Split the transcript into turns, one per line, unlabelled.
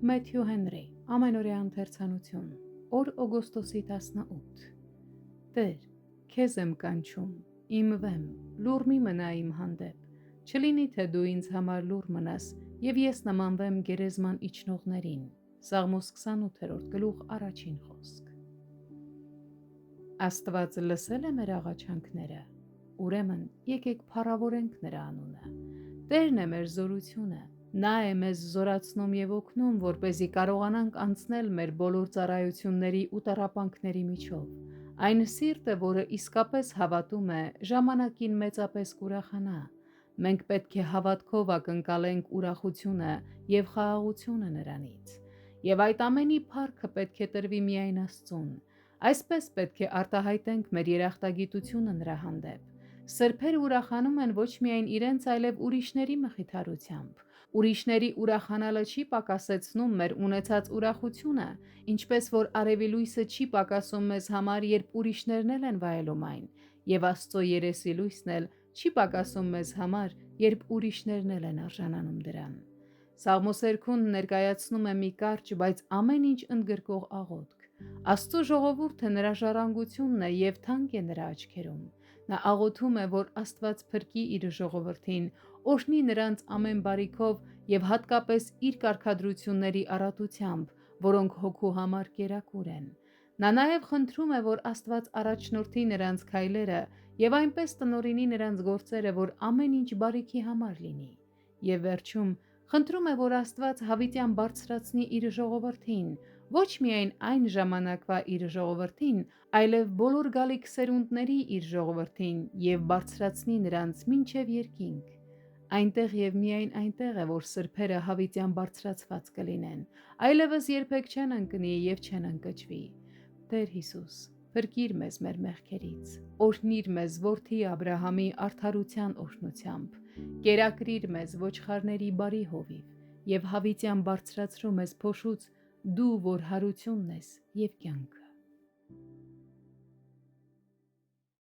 Մեթյու Հենրի, ամենօրյա ընթերցանություն, օր օգոստոսի 18։ Տեր, քեզ եմ կանչում, իմ վեմ, լուռ մի մնա իմ հանդեպ, չլինի թե դու ինձ համար լուռ մնաս, և ես նմանվեմ գերեզման իջնողներին։ Սաղմոս 28-րդ գլուխ առաջին խոսք։ Աստված լսել է մեր աղաչանքները, ուրեմն եկեք փառավորենք նրա անունը։ Տերն է մեր զորությունը, նա է մեզ զորացնում և օգնում, որպեսզի կարողանանք անցնել մեր բոլոր ծառայությունների ու տառապանքների միջով։ Այն սիրտը, որը իսկապես հավատում է, ժամանակին մեծապես կուրախանա։ Մենք պետք է հավատքով ակնկալենք ուրախությունը և խաղաղությունը նրանից։ Եվ այդ ամենի փառքը պետք է տրվի միայն Աստծուն։ Այսպես պետք է արտահայտենք մեր երախտագիտությունը նրա հանդեպ։ Սրբերը ուրախանում են ոչ միայն իրենց, այլև ուրիշների մխիթարությամբ։ Ուրիշների ուրախանալը չի պակասեցնում մեր ունեցած ուրախությունը, ինչպես որ արևի լույսը չի պակասում մեզ համար, երբ ուրիշներն էլ են վայելում այն, և Աստծո երեսի լույսն էլ չի պակասում մեզ համար, երբ ուրիշներն էլ են արժանանում դրան։ Սաղմոսերգուն ներկայացնում է մի կարճ, բայց ամեն ինչ ընդգրկող աղոթք։ Աստծո ժողովուրդը նրա ժառանգությունն է և թանկ է նրա աչքերում։ Նա աղոթում է, որ Աստված փրկի իր ժողովրդին, օրհնի նրանց ամեն բարիքով և հատկապես իր կարգադրությունների առատությամբ, որոնք հոգու համար կերակուր են։ Նա նաև խնդրում է, որ Աստված առաջնորդի նրանց քայլերը և այնպես տնօրինի նրանց գործերը, որ ամեն ինչ բարիքի համար լինի։ Եվ վերջում խնդրում է, որ Աստված հավիտյան բարձրացնի իր ժողովրդին, ոչ միայն այն ժամանակվա իր ժողովրդին, այլև բոլոր գալիք սերունդների իր ժողովրդին և բարձրացնի նրանց մինչև երկինք։ Այնտեղ և միայն այնտեղ է, որ սրբերը հավիտյան բարձրացված կլինեն, այլևս երբեք չեն ընկնի և չեն ընկճվի։ Տեր Հիսուս, փրկիր մեզ մեր մեղքերից, օրհնիր մեզ որդի Աբրահամի արդարության օրհնությամբ, կերակրիր մեզ ոչխարների բարի հովիվ և հավիտյան բարձրացրու մեզ փոշուց, դու, որ հարությունն ես և կյանքը։